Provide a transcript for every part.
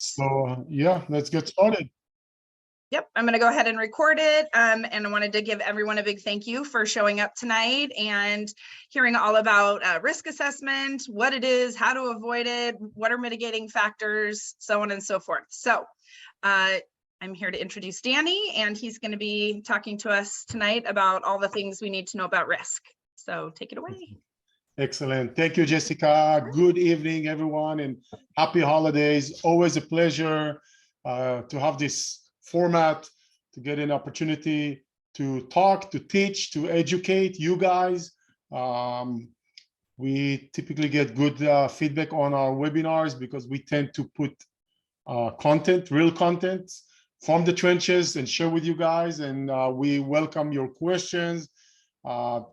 So yeah, let's get started. Yep, I'm going to go ahead and record it. And I wanted to give everyone a big thank you for showing up tonight and hearing all about risk assessment, what it is, how to avoid it, what are mitigating factors, so on and so forth. So I'm here to introduce Danny, and he's going to be talking to us tonight about all the things we need to know about risk. So take it away. Excellent. Thank you, Jessica. Good evening, everyone, and happy holidays. Always a pleasure to have this format, to get an opportunity to talk, to teach, to educate you guys. We typically get good feedback on our webinars because we tend to put content, real content from the trenches and share with you guys. And we welcome your questions.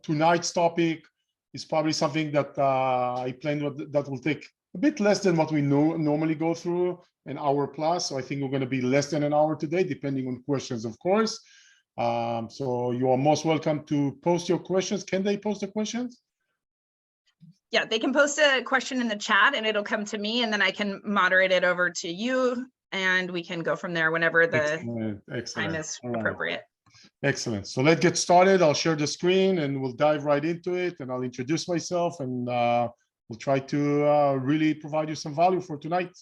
Tonight's topic is probably something that I planned that will take a bit less than what we normally go through, an hour plus. So I think we're going to be less than an hour today, depending on questions, of course. So you are most welcome to post your questions. Can they post the questions? Yeah, they can post a question in the chat and it'll come to me, and then I can moderate it over to you, and we can go from there whenever the time is appropriate. Excellent. So let's get started. I'll share the screen and we'll dive right into it, and I'll introduce myself, and we'll try to really provide you some value for tonight.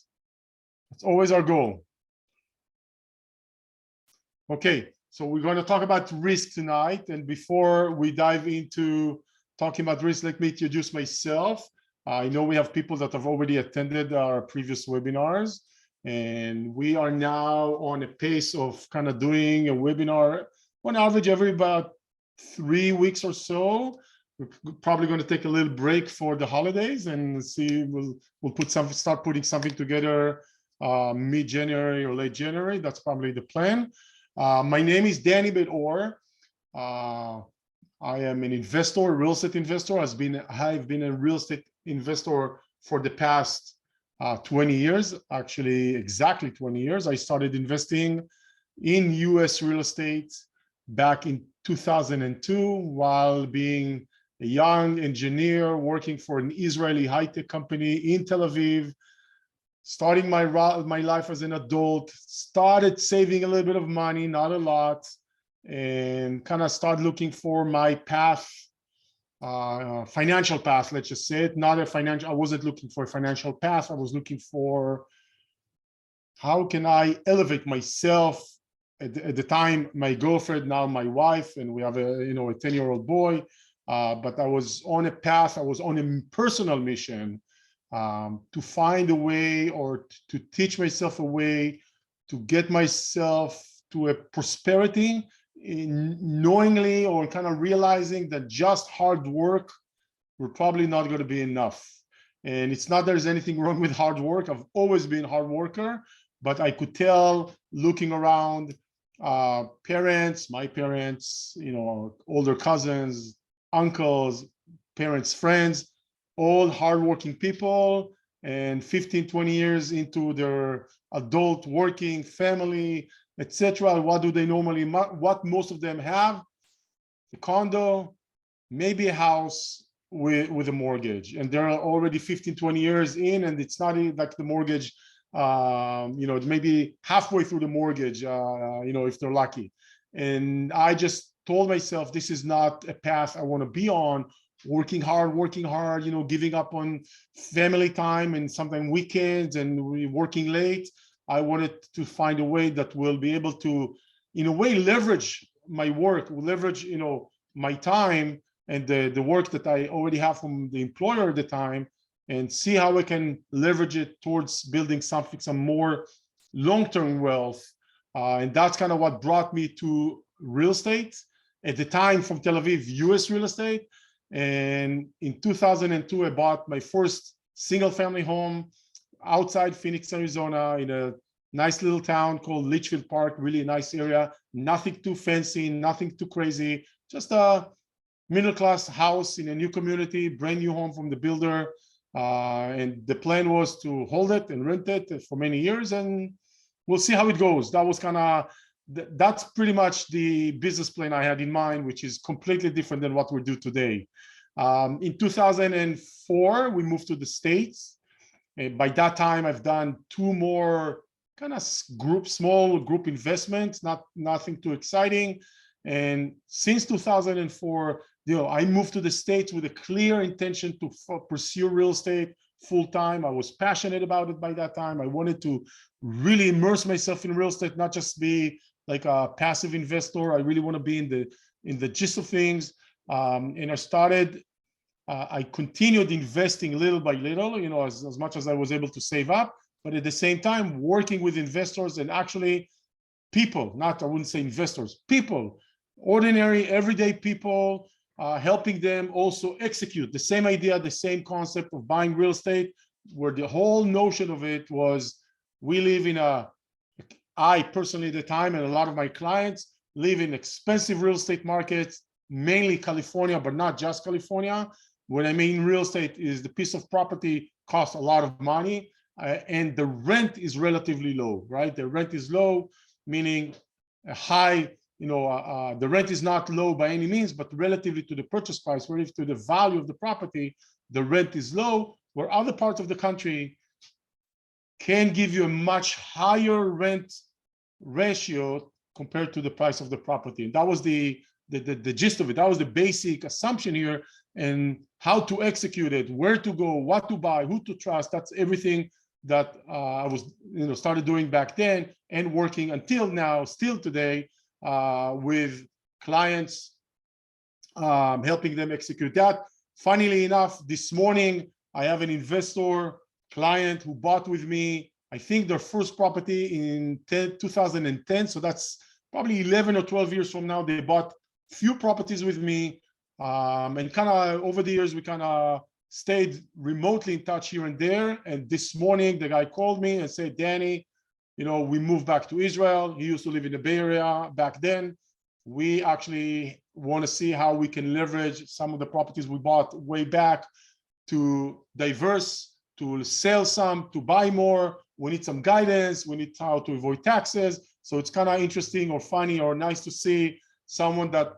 That's always our goal. Okay, so we're going to talk about risk tonight. And before we dive into talking about risk, let me introduce myself. I know we have people that have already attended our previous webinars, and we are now on a pace of kind of doing a webinar on average every about 3 weeks or so. We're probably going to take a little break for the holidays and see, we'll start putting something together mid-January or late January. That's probably the plan. My name is Dani Beit-Or. I am an investor, real estate investor. I've been a real estate investor for the past 20 years, actually exactly 20 years. I started investing in US real estate back in 2002 while being a young engineer working for an Israeli high-tech company in Tel Aviv. Starting my life as an adult, started saving a little bit of money, not a lot, and kind of started looking for my path, financial path, let's just say it. Not a financial, I wasn't looking for a financial path. I was looking for how can I elevate myself. At the time, my girlfriend, now my wife, and we have a 10-year-old boy. But I was on a path. I was on a personal mission to find a way, or to teach myself a way to get myself to a prosperity, knowingly or kind of realizing that just hard work were probably not going to be enough. And it's not there's anything wrong with hard work. I've always been a hard worker, but I could tell looking around, parents, my parents, older cousins, uncles, parents, friends, all hardworking people, and 15, 20 years into their adult working family, etc. What do they normally, what most of them have? A condo, maybe a house with a mortgage. And they're already 15, 20 years in, and it's not like the mortgage, maybe halfway through the mortgage, if they're lucky. And I just told myself, this is not a path I want to be on. Working hard, giving up on family time and sometimes weekends and working late. I wanted to find a way that will be able to, in a way, leverage my work, leverage, my time and the work that I already have from the employer at the time, and see how I can leverage it towards building some more long-term wealth. And that's kind of what brought me to real estate. At the time, from Tel Aviv, US real estate. And in 2002, I bought my first single-family home outside Phoenix, Arizona, in a nice little town called Litchfield Park, really nice area. Nothing too fancy, nothing too crazy, just a middle-class house in a new community, brand new home from the builder. And the plan was to hold it and rent it for many years, and we'll see how it goes. That was that's pretty much the business plan I had in mind, which is completely different than what we do today. In 2004, we moved to the States. And by that time, I've done 2 more kind of small group investments, nothing too exciting. And since 2004, I moved to the States with a clear intention to pursue real estate full time. I was passionate about it by that time. I wanted to really immerse myself in real estate, not just be like a passive investor. I really want to be in the gist of things. And I continued investing little by little, as much as I was able to save up, but at the same time, working with investors and actually people, I wouldn't say investors, people, ordinary, everyday people, helping them also execute the same idea, the same concept of buying real estate, where the whole notion of it was, I personally at the time, and a lot of my clients live in expensive real estate markets, mainly California, but not just California. What I mean real estate is the piece of property costs a lot of money, and the rent is relatively low, right? The rent is low, meaning a high, the rent is not low by any means, but relatively to the purchase price, relative to the value of the property, the rent is low, where other parts of the country can give you a much higher rent ratio compared to the price of the property. And that was the gist of it. That was the basic assumption here, and how to execute it, where to go, what to buy, who to trust. That's everything that I was, started doing back then and working until now, still today, with clients, helping them execute that. Funnily enough, this morning, I have an investor client who bought with me, I think their first property in 2010. So that's probably 11 or 12 years from now. They bought few properties with me, and kind of over the years, we kind of stayed remotely in touch here and there. And this morning, the guy called me and said, Danny, we moved back to Israel. He used to live in the Bay Area back then. We actually want to see how we can leverage some of the properties we bought way back to to sell some, to buy more. We need some guidance. We need how to avoid taxes. So it's kind of interesting or funny or nice to see someone that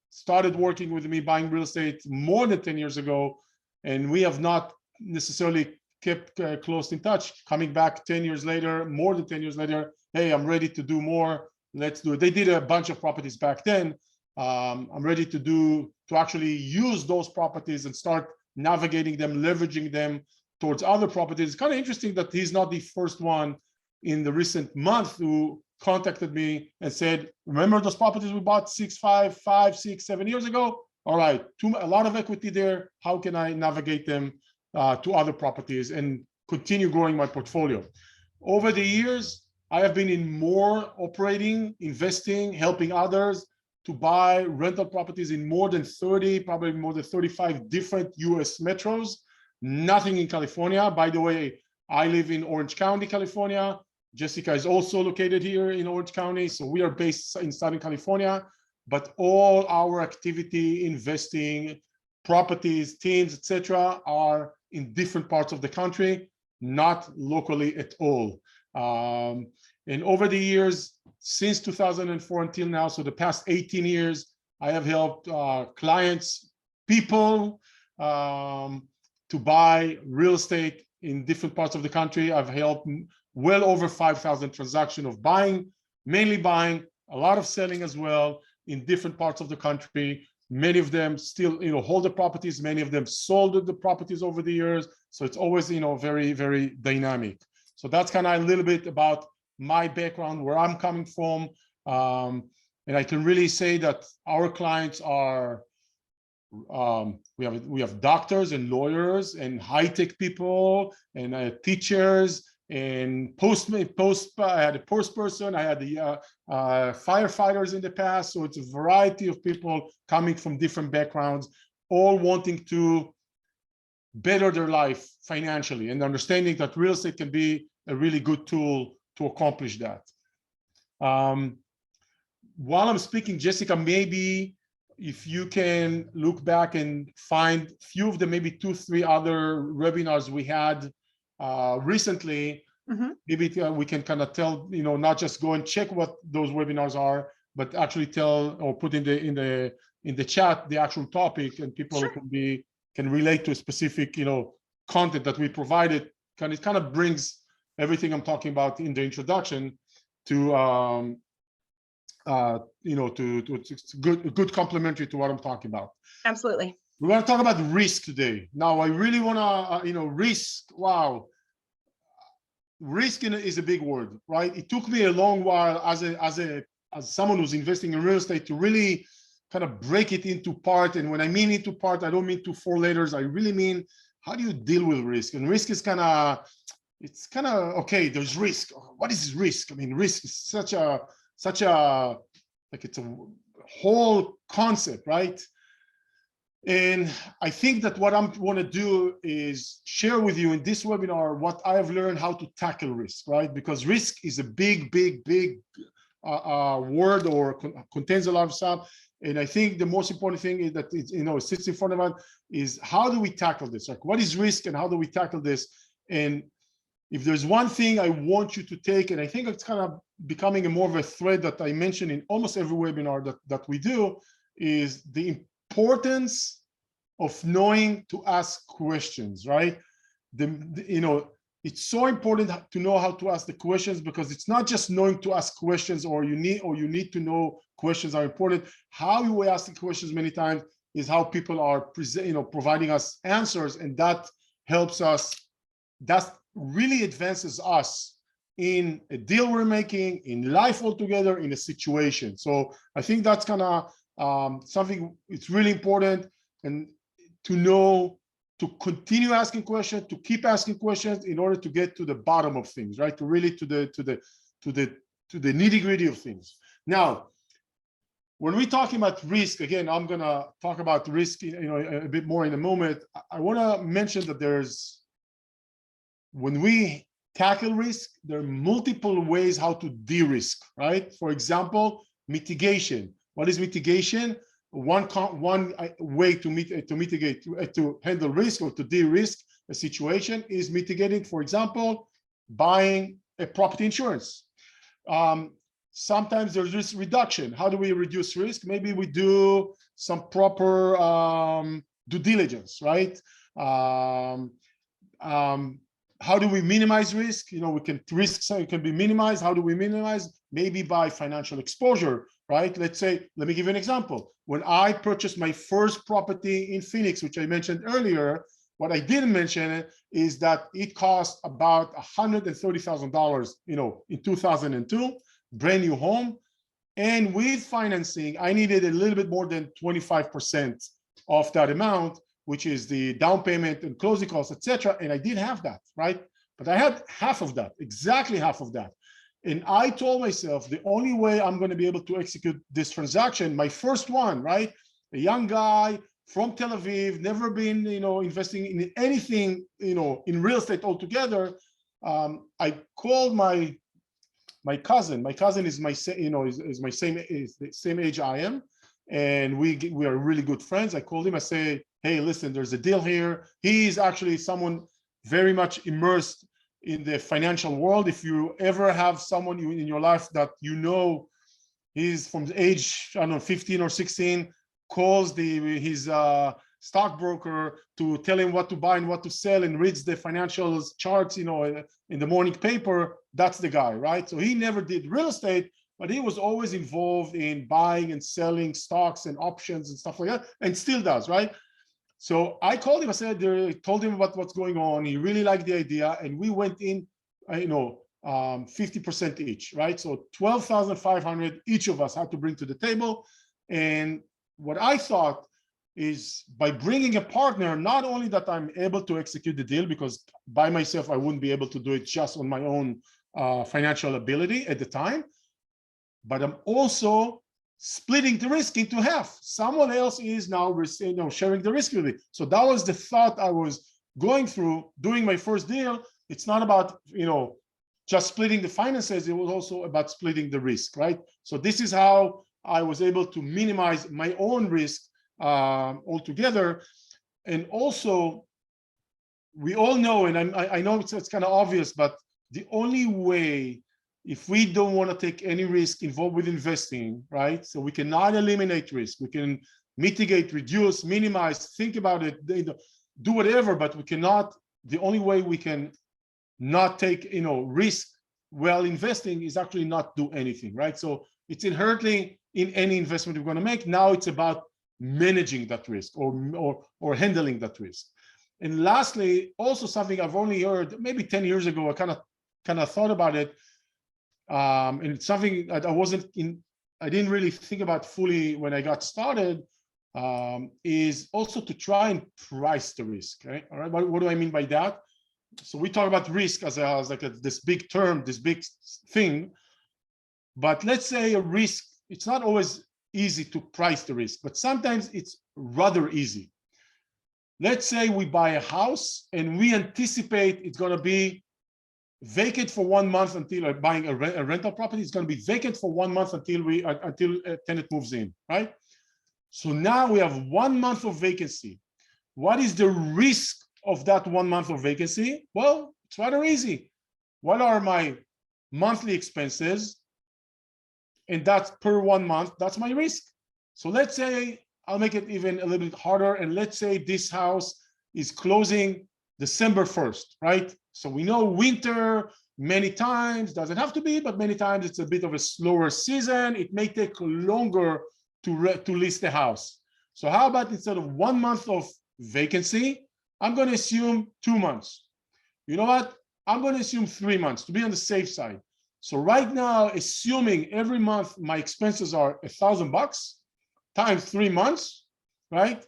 started working with me buying real estate more than 10 years ago, and we have not necessarily kept close in touch. Coming back 10 years later, more than 10 years later, hey, I'm ready to do more. Let's do it. They did a bunch of properties back then. I'm ready to actually use those properties and start navigating them, leveraging them towards other properties. It's kind of interesting that he's not the first one in the recent month who contacted me and said, remember those properties we bought 5, 6, 7 years ago? All right, a lot of equity there. How can I navigate them to other properties and continue growing my portfolio? Over the years, I have been in more operating, investing, helping others to buy rental properties in more than 30, probably more than 35 different US metros. Nothing in California. By the way, I live in Orange County, California. Jessica is also located here in Orange County. So we are based in Southern California, but all our activity, investing, properties, teams, etc., are in different parts of the country, not locally at all. And over the years, since 2004 until now, so the past 18 years, I have helped clients, people, to buy real estate in different parts of the country. I've helped well over 5,000 transactions of buying, mainly buying, a lot of selling as well in different parts of the country. Many of them still, hold the properties. Many of them sold the properties over the years. So it's always, very, very dynamic. So that's kind of a little bit about my background, where I'm coming from. And I can really say that our clients are, we have doctors and lawyers and high-tech people and teachers and I had a post person, I had the firefighters in the past. So it's a variety of people coming from different backgrounds, all wanting to better their life financially and understanding that real estate can be a really good tool to accomplish that. While I'm speaking, Jessica, maybe if you can look back and find a few of the maybe 2, 3 other webinars we had recently, maybe we can kind of tell, not just go and check what those webinars are, but actually tell or put in the chat the actual topic, and people can relate to a specific content that we provided. It kind of brings everything I'm talking about in the introduction to it's good complementary to what I'm talking about. Absolutely. We're going to talk about risk today. Now, I really want to, risk. Wow, risk is a big word, right? It took me a long while as someone who's investing in real estate to really kind of break it into part. And when I mean into part, I don't mean to 4 letters. I really mean, how do you deal with risk? And risk is it's kind of, okay, there's risk. What is risk? I mean, risk is such a like, it's a whole concept, right? And I think that what I want to do is share with you in this webinar what I have learned how to tackle risk, right? Because risk is a big word, or contains a lot of stuff. And I think the most important thing is that it sits in front of us is, how do we tackle this? Like, what is risk and how do we tackle this? And if there's one thing I want you to take, and I think it's kind of becoming more of a thread that I mention in almost every webinar that we do, is the importance of knowing to ask questions, right? It's so important to know how to ask the questions, because it's not just knowing to ask questions, or you need to know questions are important. How you ask the questions many times is how people are providing us answers, and that helps us. That really advances us in a deal we're making, in life altogether, in a situation. So I think that's kind of something. It's really important, and to know to continue asking questions, to keep asking questions in order to get to the bottom of things, right? To really to the nitty-gritty of things. Now, when we're talking about risk, again, I'm gonna talk about risk, a bit more in a moment. I want to mention that when we tackle risk, there are multiple ways how to de-risk, right? For example, mitigation. What is mitigation? One way to mitigate, to handle risk or to de-risk a situation is mitigating, for example, buying a property insurance. Sometimes there's risk reduction. How do we reduce risk? Maybe we do some proper due diligence, right? How do we minimize risk? Risks can be minimized. How do we minimize? Maybe by financial exposure, right? Let me give you an example. When I purchased my first property in Phoenix, which I mentioned earlier, what I didn't mention is that it cost about $130,000, in 2002, brand new home. And with financing, I needed a little bit more than 25% of that amount, which is the down payment and closing costs, etc. And I did have that, right? But I had half of that, exactly half of that. And I told myself, the only way I'm going to be able to execute this transaction, my first one, right? A young guy from Tel Aviv, never been, investing in anything, in real estate altogether. I called my cousin. My cousin is the same age I am, and we are really good friends. I called him. I say, hey, listen, there's a deal here. He's actually someone very much immersed in the financial world. If you ever have someone in your life that he's from the age, 15 or 16, calls his stockbroker to tell him what to buy and what to sell, and reads the financial charts, in the morning paper, that's the guy, right? So he never did real estate, but he was always involved in buying and selling stocks and options and stuff like that, and still does, right? So I called him. I told him about what's going on. He really liked the idea, and we went in, 50% each, right? So $12,500 each of us had to bring to the table. And what I thought is, by bringing a partner, not only that I'm able to execute the deal, because by myself I wouldn't be able to do it just on my own financial ability at the time, but I'm also splitting the risk into half. Someone else is now sharing the risk with me. So that was the thought I was going through doing my first deal. It's not about just splitting the finances. It was also about splitting the risk, right? So this is how I was able to minimize my own risk altogether. And also, we all know, and I know it's kind of obvious, but the only way, if we don't want to take any risk involved with investing, right? So we cannot eliminate risk. We can mitigate, reduce, minimize, think about it, do whatever, but we cannot. The only way we can not take, risk while investing is actually not do anything, right? So it's inherently in any investment we're going to make. Now it's about managing that risk or handling that risk. And lastly, also something I've only heard maybe 10 years ago, I kind of thought about it. And it's something that I didn't really think about fully when I got started, is also to try and price the risk, right? All right, what do I mean by that? So we talk about risk as this big term, this big thing, but let's say a risk, it's not always easy to price the risk, but sometimes it's rather easy. Let's say we buy a house and we anticipate it's going to be vacant for 1 month until buying a rental property. It's going to be vacant for 1 month until a tenant moves in, right? So now we have 1 month of vacancy. What is the risk of that 1 month of vacancy? Well, it's rather easy. What are my monthly expenses? And that's per 1 month, that's my risk. So let's say, I'll make it even a little bit harder. And let's say this house is closing December 1st, right? So we know winter many times, doesn't have to be, but many times it's a bit of a slower season. It may take longer to list the house. So how about instead of 1 month of vacancy, I'm going to assume 2 months. You know what? I'm going to assume 3 months to be on the safe side. So right now, assuming every month my expenses are $1,000 times 3 months, right?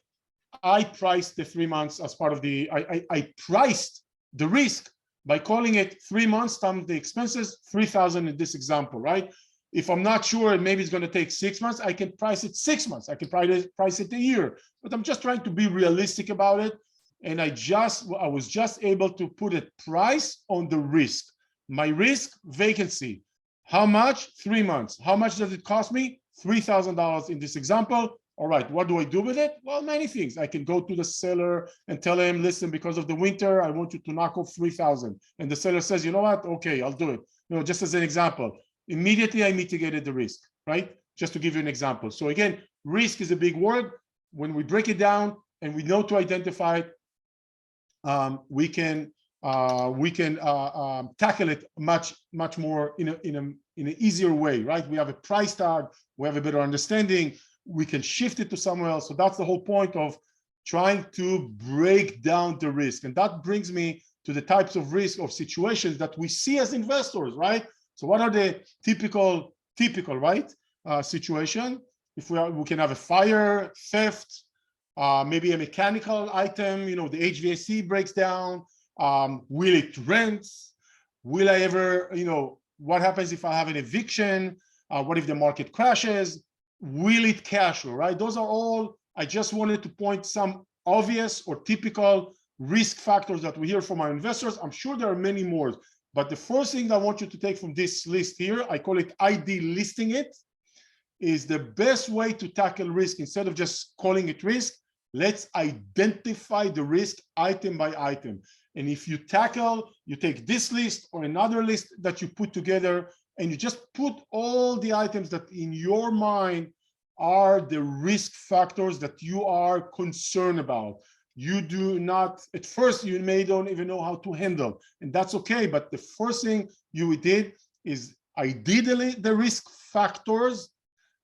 I priced the 3 months as part of I priced the risk by calling it 3 months times the expenses, 3,000 in this example, right? If I'm not sure, maybe it's going to take 6 months, I can price it 6 months. I can price it a year, but I'm just trying to be realistic about it. And I was just able to put a price on the risk. My risk, vacancy. How much? 3 months. How much does it cost me? $3,000 in this example. All right, what do I do with it? Well, many things. I can go to the seller and tell him, listen, because of the winter, I want you to knock off 3,000. And the seller says, you know what? Okay, I'll do it. Just as an example, immediately I mitigated the risk, right? Just to give you an example. So again, risk is a big word. When we break it down and we know to identify it, we can tackle it much more in an easier way, right? We have a price tag, we have a better understanding, we can shift it to somewhere else. So that's the whole point of trying to break down the risk. And that brings me to the types of risk of situations that we see as investors, right? So what are the typical, right, situation? If we can have a fire, theft, maybe a mechanical item, the HVAC breaks down, will it rent? Will I ever, what happens if I have an eviction? What if the market crashes? Will it cash flow, right? Those are all, I just wanted to point some obvious or typical risk factors that we hear from our investors. I'm sure there are many more, but the first thing I want you to take from this list here, I call it ID listing it, is the best way to tackle risk. Instead of just calling it risk, let's identify the risk item by item. And if you take this list or another list that you put together, and you just put all the items that in your mind are the risk factors that you are concerned about. You do not, at first, you don't even know how to handle, and that's okay. But the first thing you did is ID the risk factors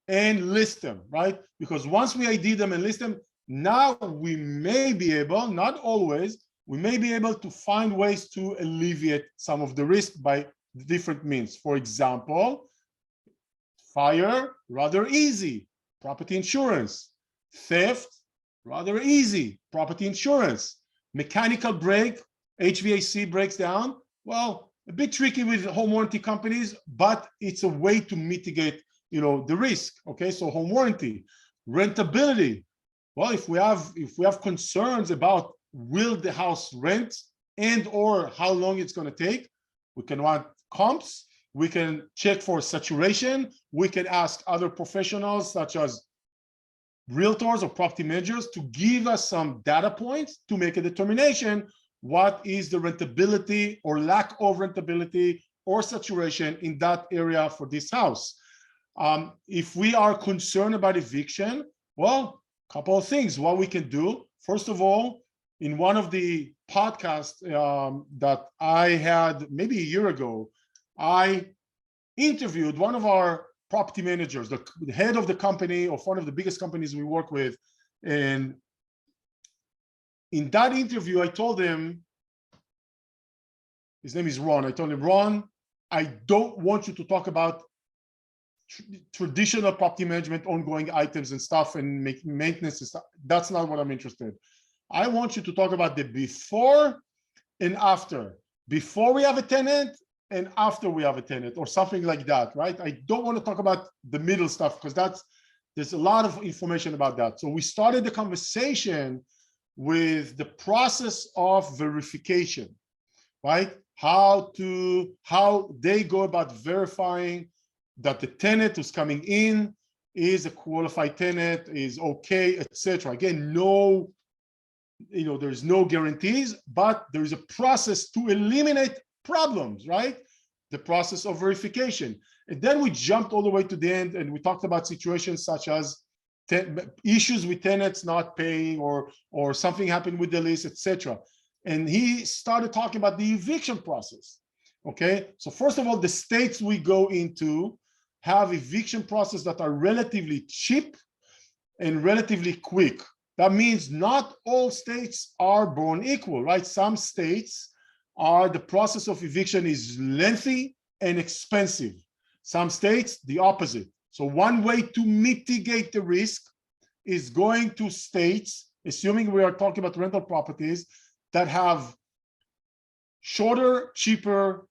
and list them, right? Because once we ID them and list them, now we may be able, not always, we may be able to find ways to alleviate some of the risk by different means. For example, fire, rather easy, property insurance. Theft, rather easy, property insurance. Mechanical break, HVAC breaks down, well, a bit tricky with home warranty companies, but it's a way to mitigate, the risk. Okay, so home warranty. Rentability, well, if we have concerns about will the house rent and or how long it's going to take, we can want comps, we can check for saturation, we can ask other professionals such as realtors or property managers to give us some data points to make a determination what is the rentability or lack of rentability or saturation in that area for this house. If we are concerned about eviction, well, a couple of things what we can do. First of all, in one of the podcast that I had maybe a year ago. I interviewed one of our property managers, the head of the company of one of the biggest companies we work with. And in that interview, I told him, his name is Ron. I told him, Ron, I don't want you to talk about traditional property management, ongoing items and stuff and maintenance and stuff. That's not what I'm interested in. I want you to talk about the before and after. Before we have a tenant and after we have a tenant, or something like that, right? I don't want to talk about the middle stuff because there's a lot of information about that. So we started the conversation with the process of verification, right? How they go about verifying that the tenant who's coming in is a qualified tenant, is okay, etc. Again, there's no guarantees, but there is a process to eliminate problems, right? The process of verification. And then we jumped all the way to the end and we talked about situations such as issues with tenants not paying or something happened with the lease, etc. And he started talking about the eviction process. Okay, so first of all, the states we go into have eviction process that are relatively cheap and relatively quick. That means not all states are born equal, right? Some states the process of eviction is lengthy and expensive. Some states, the opposite. So one way to mitigate the risk is going to states, assuming we are talking about rental properties, that have shorter, cheaper,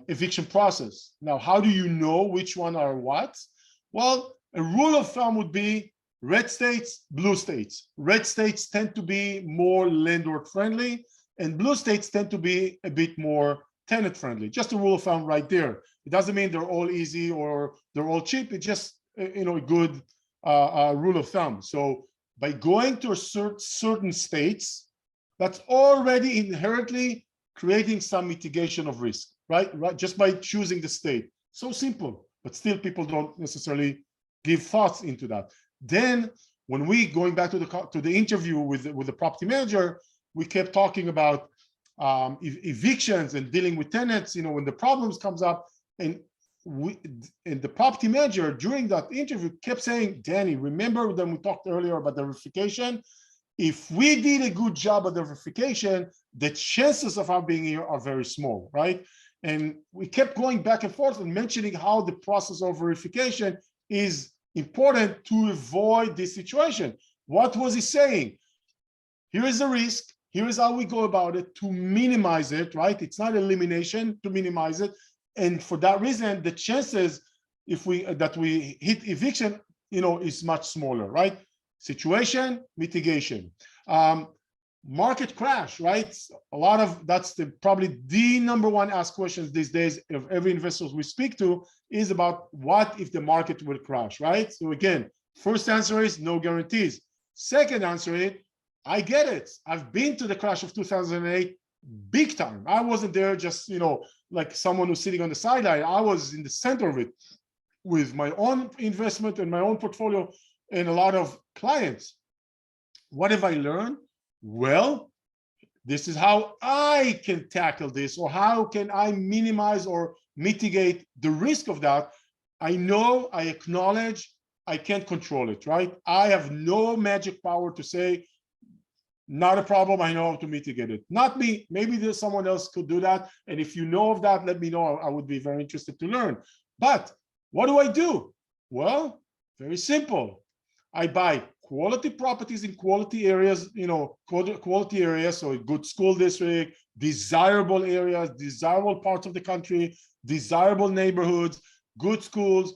eviction process. Now, how do you know which one are what? Well, a rule of thumb would be red states, blue states. Red states tend to be more landlord friendly, and blue states tend to be a bit more tenant friendly. Just a rule of thumb right there. It doesn't mean they're all easy or they're all cheap. It's just a good rule of thumb. So by going to certain states, that's already inherently creating some mitigation of risk, right? Just by choosing the state. So simple, but still people don't necessarily give thoughts into that. Then when we going back to the interview with the property manager, we kept talking about evictions and dealing with tenants, when the problems comes up, and the property manager during that interview kept saying, Danny, remember when we talked earlier about the verification? If we did a good job of the verification, the chances of our being here are very small, right? And we kept going back and forth and mentioning how the process of verification is important to avoid this situation. What was he saying? Here is the risk. Here is how we go about it to minimize it, right? It's not elimination, to minimize it. And for that reason, the chances that we hit eviction, is much smaller, right? Situation, mitigation. Market crash, right? That's probably the number one asked questions these days of every investor we speak to is about what if the market will crash, right? So again, first answer is no guarantees. Second answer is, I get it. I've been to the crash of 2008 big time. I wasn't there just, like someone who's sitting on the sideline. I was in the center of it with my own investment and my own portfolio and a lot of clients. What have I learned? Well, this is how I can tackle this, or how can I minimize or mitigate the risk of that. I know, I acknowledge, I can't control it, right? I have no magic power to say, not a problem, I know how to mitigate it. Not me, maybe there's someone else could do that. And if you know of that, let me know. I would be very interested to learn. But what do I do? Well, very simple. I buy quality properties in quality areas, quality areas, so a good school district, desirable areas, desirable parts of the country, desirable neighborhoods, good schools,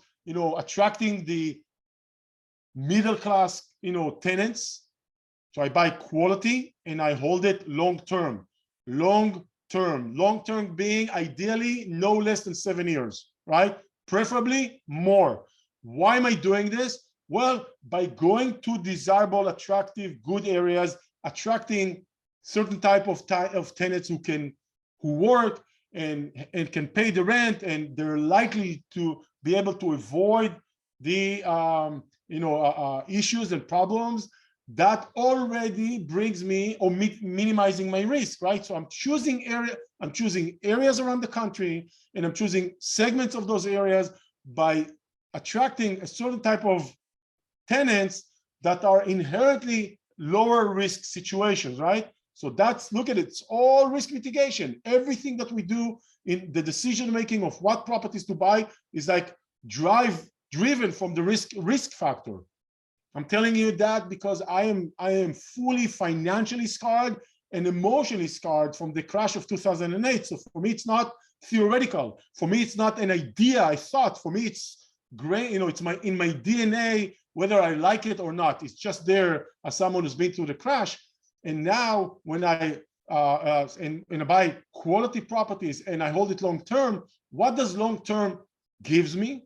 attracting the middle class, tenants. So I buy quality and I hold it long term being ideally no less than 7 years, right? Preferably more. Why am I doing this? Well, by going to desirable, attractive, good areas, attracting certain type of tenants who work and can pay the rent, and they're likely to be able to avoid the issues and problems that already brings me or minimizing my risk, right? So I'm choosing areas around the country, and I'm choosing segments of those areas by attracting a certain type of tenants that are inherently lower risk situations, right? So that's, look at it, it's all risk mitigation. Everything that we do in the decision making of what properties to buy is like driven from the risk factor. I'm telling you that because I am fully financially scarred and emotionally scarred from the crash of 2008. So for me, it's not theoretical. For me, it's not an idea I thought. For me, it's great. You know, it's in my DNA, whether I like it or not. It's just there as someone who's been through the crash. And now when I buy quality properties and I hold it long term, what does long term gives me?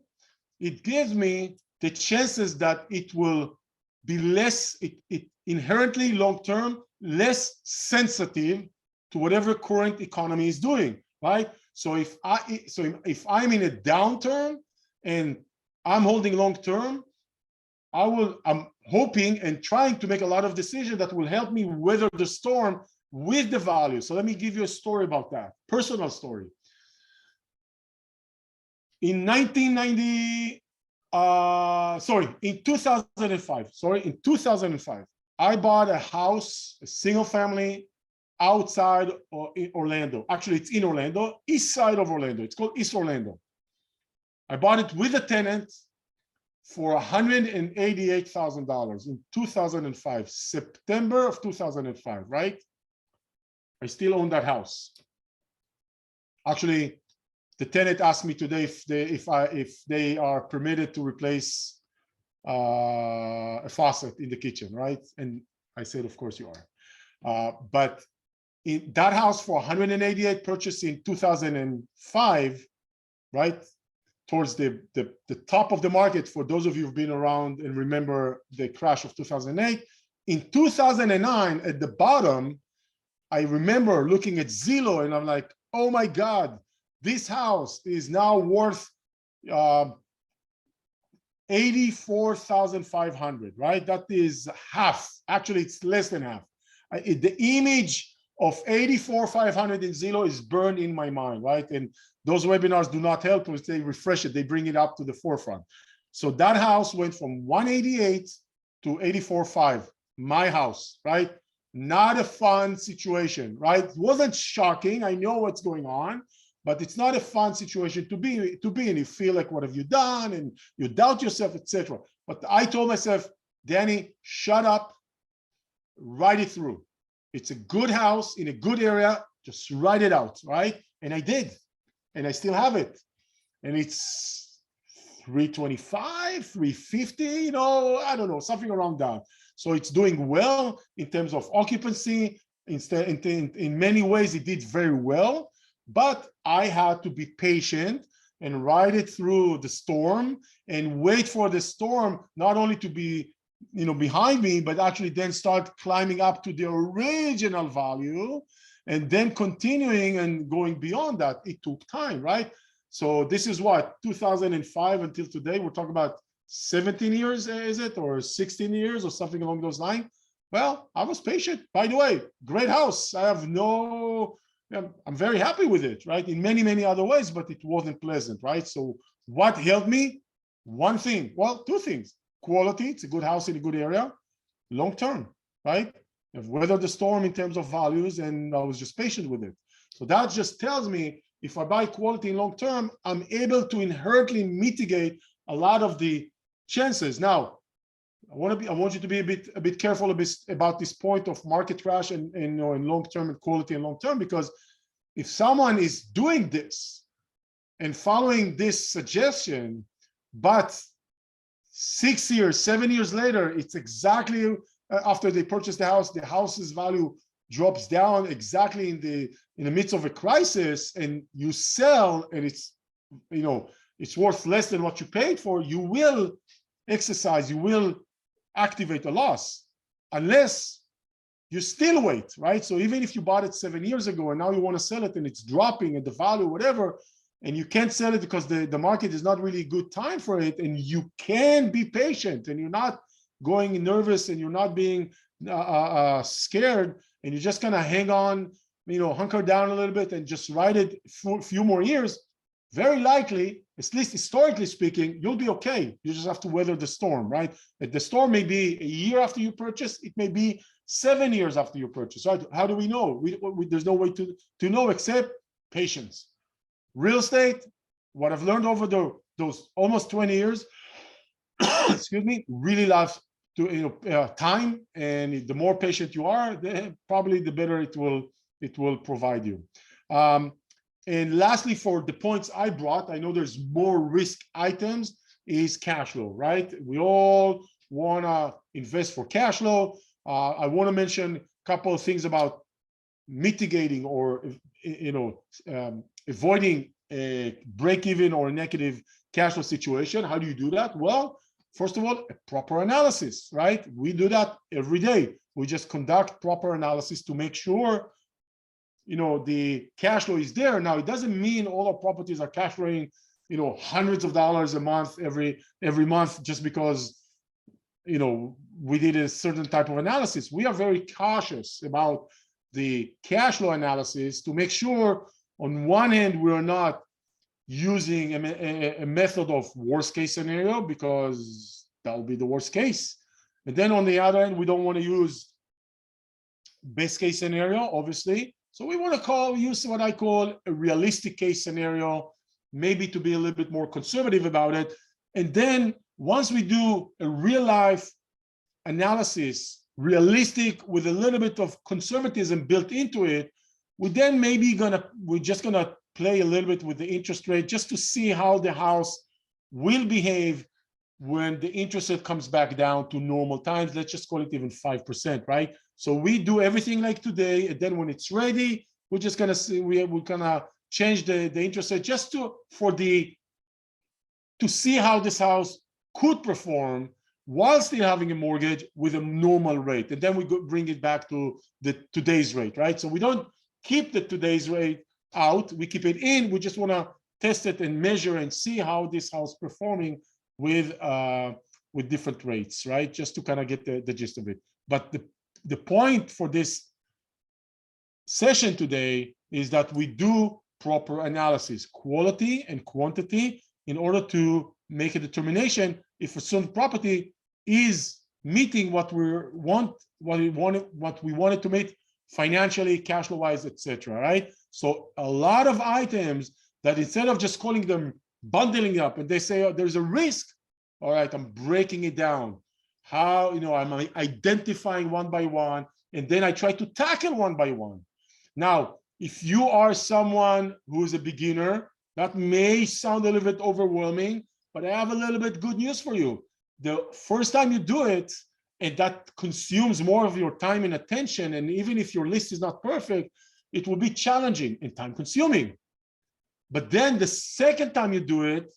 It gives me the chances that it will be less, it inherently long term, less sensitive to whatever current economy is doing, right? So if I'm in a downturn and I'm holding long term, I'm hoping and trying to make a lot of decisions that will help me weather the storm with the value. So let me give you a story about that, personal story. In 2005, I bought a house, a single family, outside in Orlando. Actually, it's in Orlando, east side of Orlando. It's called East Orlando. I bought it with a tenant for $188,000 in 2005, September of 2005, right? I still own that house. Actually, the tenant asked me today if they are permitted to replace a faucet in the kitchen, right? And I said, of course you are. But in that house for 188, purchased in 2005, right? Towards the top of the market, for those of you who've been around and remember the crash of 2008. In 2009, at the bottom, I remember looking at Zillow and I'm like, oh my God, this house is now worth $84,500, right? That is half. Actually, it's less than half. The image of $84,500 in Zillow is burned in my mind, right? And those webinars do not help us. They refresh it. They bring it up to the forefront. So that house went from 188 to 84.5. My house, right? Not a fun situation, right? It wasn't shocking. I know what's going on, but it's not a fun situation to be in. You feel like, what have you done? And you doubt yourself, etc. But I told myself, Danny, shut up, write it through. It's a good house in a good area. Just write it out, right? And I did, and I still have it. And it's 325, 350, you know, I don't know, something around that. So it's doing well in terms of occupancy. In many ways, it did very well, but I had to be patient and ride it through the storm and wait for the storm not only to be, you know, behind me, but actually then start climbing up to the original value and then continuing and going beyond that. It took time, right? So this is what, 2005 until today, we're talking about 17 years, is it? Or 16 years or something along those lines. Well, I was patient. By the way, great house. I'm very happy with it, right? In many, many other ways, but it wasn't pleasant, right? So what helped me? One thing, well, two things. Quality, it's a good house in a good area. Long term, right? I've weathered the storm in terms of values, and I was just patient with it. So that just tells me if I buy quality in long term, I'm able to inherently mitigate a lot of the chances. Now, I want you to be a bit careful about this point of market crash and you know, in long term and quality and long term, because if someone is doing this and following this suggestion, but 6 years, 7 years later, it's exactly after they purchase the house's value drops down exactly in the midst of a crisis, and you sell and it's, you know, it's worth less than what you paid for, you will activate a loss unless you still wait, right? So even if you bought it 7 years ago and now you want to sell it and it's dropping at the value, whatever, and you can't sell it because the market is not really a good time for it, and you can be patient and you're not going nervous and you're not being scared, and you're just gonna hang on, hunker down a little bit and just ride it for a few more years, very likely, at least historically speaking, you'll be okay. You just have to weather the storm, right? The storm may be a year after you purchase, it may be 7 years after you purchase, right? How do we know? There's no way to know except patience. Real estate, what I've learned over those almost 20 years, excuse me, really loves to time, and the more patient you are, probably the better it will provide you. And lastly, for the points I brought, I know there's more risk items, is cash flow, right? We all want to invest for cash flow. I want to mention a couple of things about mitigating or avoiding a break-even or negative cash flow situation. How do you do that? Well, first of all, a proper analysis, right? We do that every day. We just conduct proper analysis to make sure the cash flow is there. Now, it doesn't mean all our properties are cash flowing, hundreds of dollars a month every month just because, we did a certain type of analysis. We are very cautious about the cash flow analysis to make sure, on one hand, we're not using a method of worst case scenario, because that will be the worst case. And then on the other end, we don't want to use best case scenario, obviously. So we want to use what I call a realistic case scenario, maybe to be a little bit more conservative about it. And then once we do a real life analysis, realistic with a little bit of conservatism built into it, we're just gonna play a little bit with the interest rate just to see how the house will behave when the interest rate comes back down to normal times. Let's just call it even 5%, right? So we do everything like today, and then when it's ready, we're just gonna see, we're gonna change the interest rate just to see how this house could perform while still having a mortgage with a normal rate. And then we bring it back to the today's rate, right? So we don't keep the today's rate out, we keep it in. We just want to test it and measure and see how this house performing with different rates, right? Just to kind of get the gist of it. But the point for this session today is that we do proper analysis, quality and quantity, in order to make a determination if a certain property is meeting what we wanted to meet financially, cash flow wise, etc. Right? So a lot of items that, instead of just calling them bundling up, and they say, oh, there's a risk. All right, I'm breaking it down. How, I'm identifying one by one, and then I try to tackle one by one. Now, if you are someone who is a beginner, that may sound a little bit overwhelming, but I have a little bit good news for you. The first time you do it, and that consumes more of your time and attention, and even if your list is not perfect, it will be challenging and time consuming. But then the second time you do it,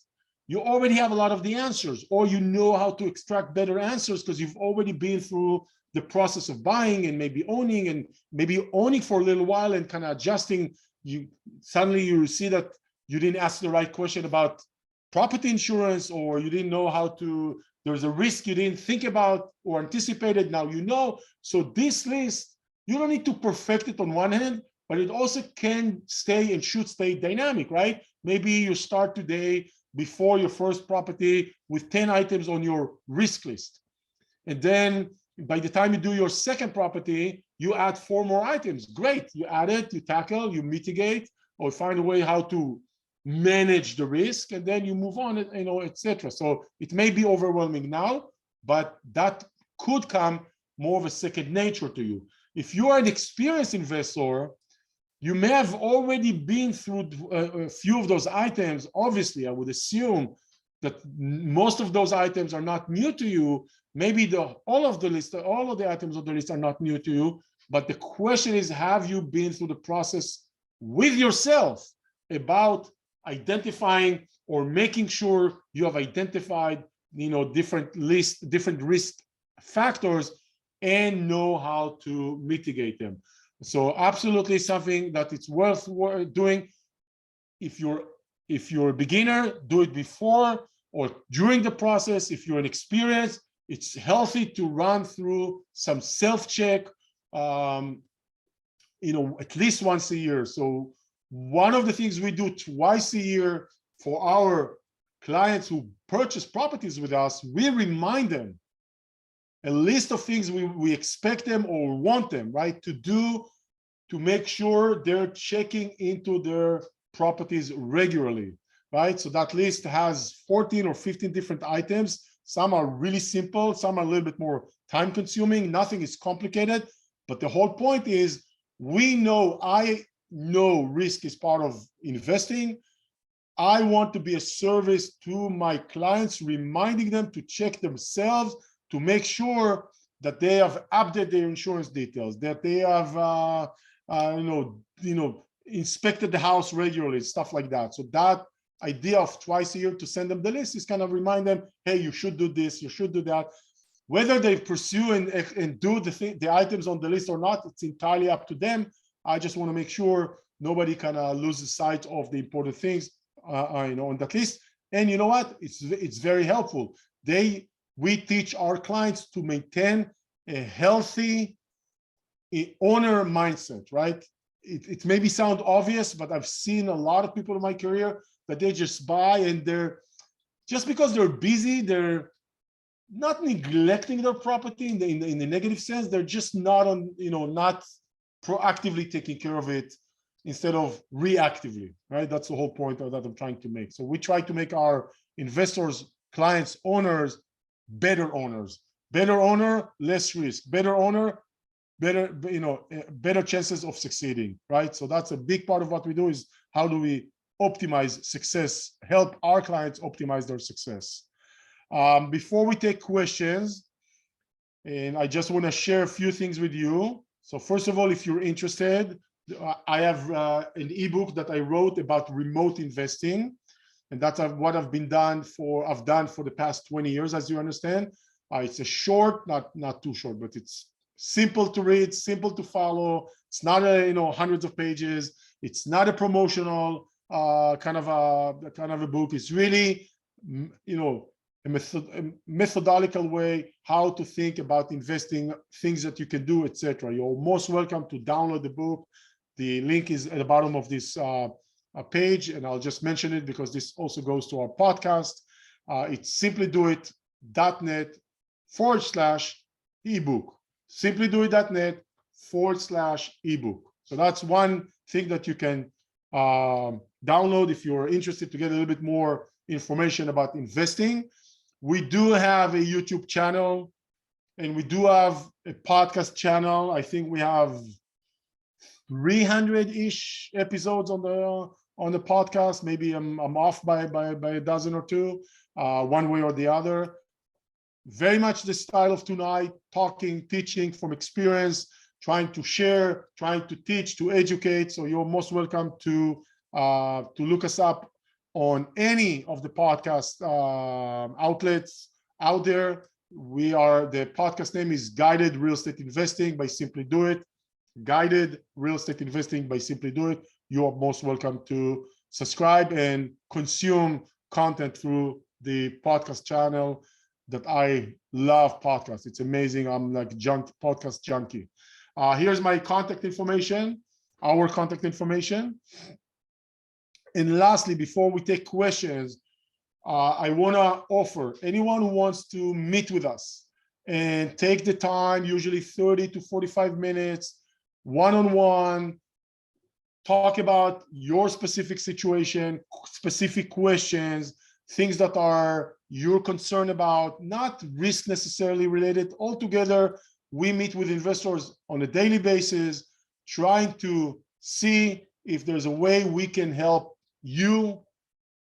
you already have a lot of the answers, or you know how to extract better answers because you've already been through the process of buying and maybe owning for a little while and kind of adjusting. Suddenly you see that you didn't ask the right question about property insurance, or you didn't know how to, there's a risk you didn't think about or anticipated, now you know. So this list, you don't need to perfect it on one hand, but it also can stay and should stay dynamic, right? Maybe you start today before your first property with 10 items on your risk list. And then by the time you do your second property, you add 4 more items. Great, you add it, you tackle, you mitigate, or find a way how to manage the risk, and then you move on, etc. So it may be overwhelming now, but that could come more of a second nature to you. If you are an experienced investor, you may have already been through a few of those items. Obviously, I would assume that most of those items are not new to you. Maybe all of the items on the list are not new to you. But the question is, have you been through the process with yourself about identifying or making sure you have identified, different risk factors and know how to mitigate them? So absolutely something that it's worth doing. If you're a beginner, do it before or during the process. If you're an experienced, it's healthy to run through some self-check, at least once a year. So one of the things we do twice a year for our clients who purchase properties with us, we remind them a list of things we expect them or want them, right, to do to make sure they're checking into their properties regularly, right? So that list has 14 or 15 different items. Some are really simple, some are a little bit more time consuming, nothing is complicated, but the whole point is I know risk is part of investing. I want to be a service to my clients, reminding them to check themselves to make sure that they have updated their insurance details, that they have inspected the house regularly, stuff like that. So that idea of twice a year to send them the list is kind of remind them, hey, you should do this, you should do that. Whether they pursue and do the items on the list or not, it's entirely up to them. I just want to make sure nobody kind of loses sight of the important things on that list. And you know what? It's very helpful. We teach our clients to maintain a healthy owner mindset, right? It maybe sound obvious, but I've seen a lot of people in my career that they just buy and just because they're busy, they're not neglecting their property in the negative sense. They're just not not proactively taking care of it instead of reactively, right? That's the whole point that I'm trying to make. So we try to make our investors, clients, owners, better owners. Better owner, less risk. Better owner, better chances of succeeding, right? So that's a big part of what we do is how do we optimize success, help our clients optimize their success. Before we take questions, and I just want to share a few things with you. So first of all, if you're interested, I have an ebook that I wrote about remote investing, and that's what I've done for the past 20 years, as you understand. It's a short, not too short, but it's simple to read, simple to follow. It's not hundreds of pages. It's not a promotional kind of a book. It's really a methodological way how to think about investing, things that you can do, etc. You're most welcome to download the book. The link is at the bottom of this page, and I'll just mention it because this also goes to our podcast. It's simplydoit.net/ebook. simplydoit.net/ebook. So that's one thing that you can download if you're interested to get a little bit more information about investing. We do have a YouTube channel and we do have a podcast channel. I think we have 300-ish episodes on the podcast. Maybe I'm off by a dozen or two, one way or the other. Very much the style of tonight, talking, teaching from experience, trying to share, trying to teach, to educate. So you're most welcome to look us up on any of the podcast outlets out there. The podcast name is Guided Real Estate Investing by Simply Do It. Guided Real Estate Investing by Simply Do It. You are most welcome to subscribe and consume content through the podcast channel that I love podcasts. It's amazing. I'm like podcast junkie. Here's my contact information, our contact information. And lastly, before we take questions, I want to offer anyone who wants to meet with us and take the time, usually 30 to 45 minutes, one-on-one, talk about your specific situation, specific questions, things that you're concerned about, not risk necessarily related. Altogether, we meet with investors on a daily basis, trying to see if there's a way we can help you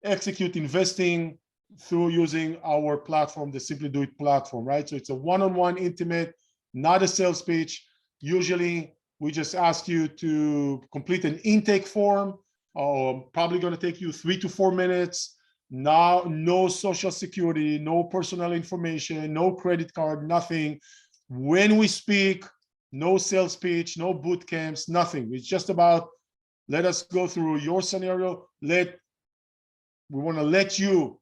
execute investing through using our platform, the Simply Do It platform, right? So it's a one-on-one, intimate, not a sales pitch. Usually, we just ask you to complete an intake form, probably going to take you 3 to 4 minutes. Now, no social security, no personal information, no credit card, nothing. When we speak, no sales pitch, no boot camps, nothing. It's just about, let us go through your scenario. We want to let you,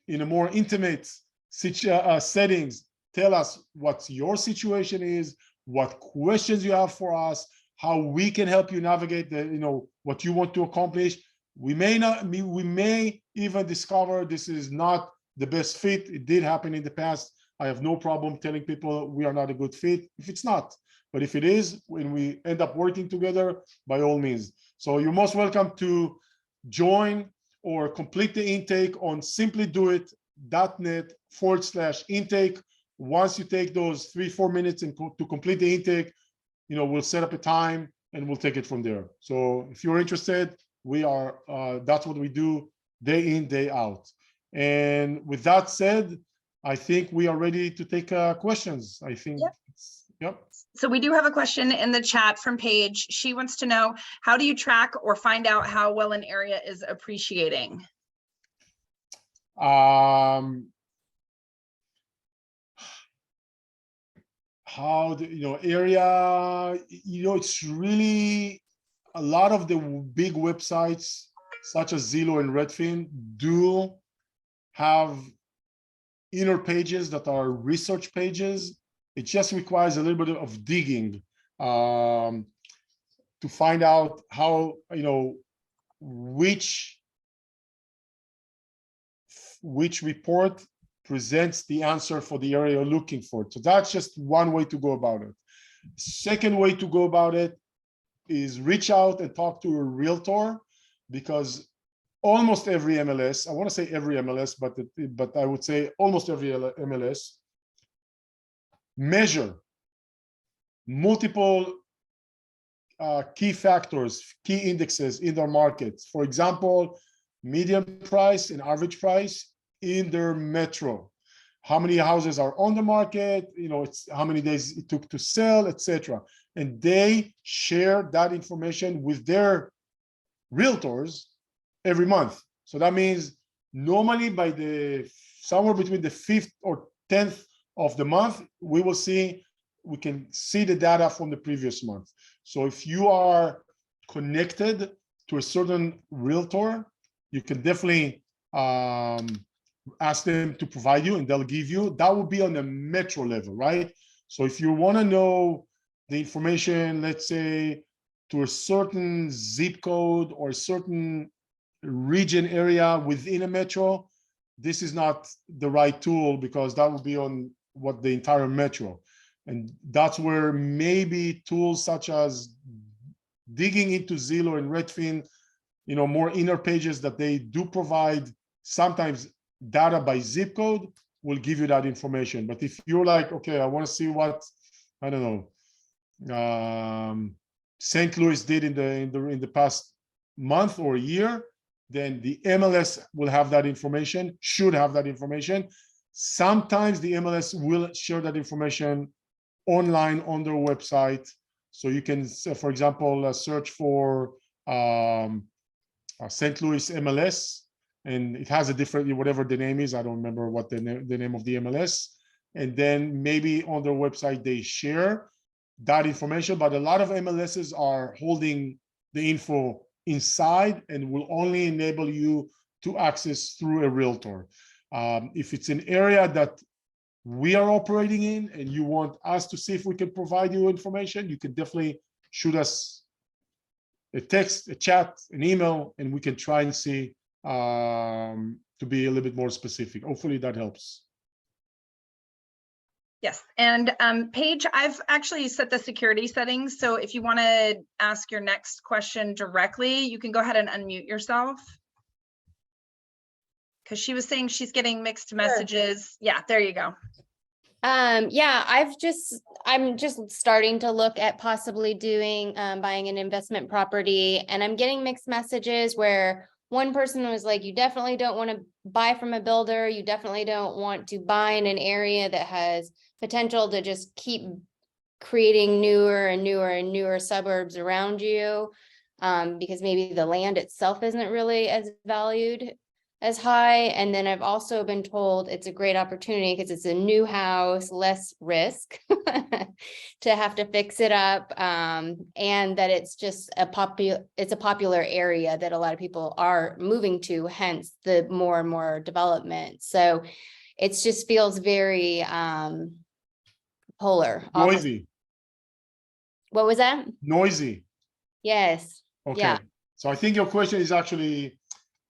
in a more intimate settings, tell us what your situation is, what questions you have for us, how we can help you navigate the, what you want to accomplish. We may even discover this is not the best fit. It did happen in the past. I have no problem telling people we are not a good fit if it's not. But if it is, when we end up working together, by all means. So you're most welcome to join or complete the intake on simplydoit.net/intake. Once you take those 3-4 minutes to complete the intake, we'll set up a time and we'll take it from there. So if you're interested, we are, that's what we do day in, day out. And with that said, I think we are ready to take questions. I think, yep. So we do have a question in the chat from Paige. She wants to know, how do you track or find out how well an area is appreciating? How the area, it's really a lot of the big websites such as Zillow and Redfin do have inner pages that are research pages. It just requires a little bit of digging to find out how, which report presents the answer for the area you're looking for. So that's just one way to go about it. Second way to go about it is reach out and talk to a realtor, because almost every MLS, I want to say every MLS, but I would say almost every MLS measure multiple key factors, key indexes in their markets. For example, median price and average price in their metro. How many houses are on the market, it's how many days it took to sell, etc. And they share that information with their realtors every month. So that means normally by somewhere between the 5th or 10th of the month, we can see the data from the previous month. So if you are connected to a certain realtor, you can definitely ask them to provide you, and they'll give you. That will be on the metro level, right? So if you want to know the information, let's say to a certain zip code or a certain region area within a metro, this is not the right tool, because that will be on what the entire metro. And that's where maybe tools such as digging into Zillow and Redfin, more inner pages that they do provide, sometimes data by zip code, will give you that information. But if you're like, okay, I want to see what, I don't know, St. Louis did in the past month or year, then the MLS will have that information, should have that information. Sometimes the MLS will share that information online on their website. So you can, for example, search for St. Louis MLS, and it has a different, whatever the name is, I don't remember what the name of the MLS. And then maybe on their website, they share that information, but a lot of MLSs are holding the info inside and will only enable you to access through a realtor. If it's an area that we are operating in and you want us to see if we can provide you information, you can definitely shoot us a text, a chat, an email, and we can try and see to be a little bit more specific. Hopefully that helps. Yes, and Paige, I've actually set the security settings. So if you want to ask your next question directly, you can go ahead and unmute yourself. Because she was saying she's getting mixed messages. Yeah, there you go. Yeah, I'm just starting to look at possibly doing buying an investment property, and I'm getting mixed messages where one person was like, you definitely don't want to buy from a builder. You definitely don't want to buy in an area that has potential to just keep creating newer and newer and newer suburbs around you, because maybe the land itself isn't really as valued as high. And then I've also been told it's a great opportunity because it's a new house, less risk to have to fix it up, and that it's just a popular area that a lot of people are moving to, hence the more and more development. So it just feels very polar. Opposite. Noisy. What was that? Noisy. Yes. Okay. Yeah. So I think your question is actually,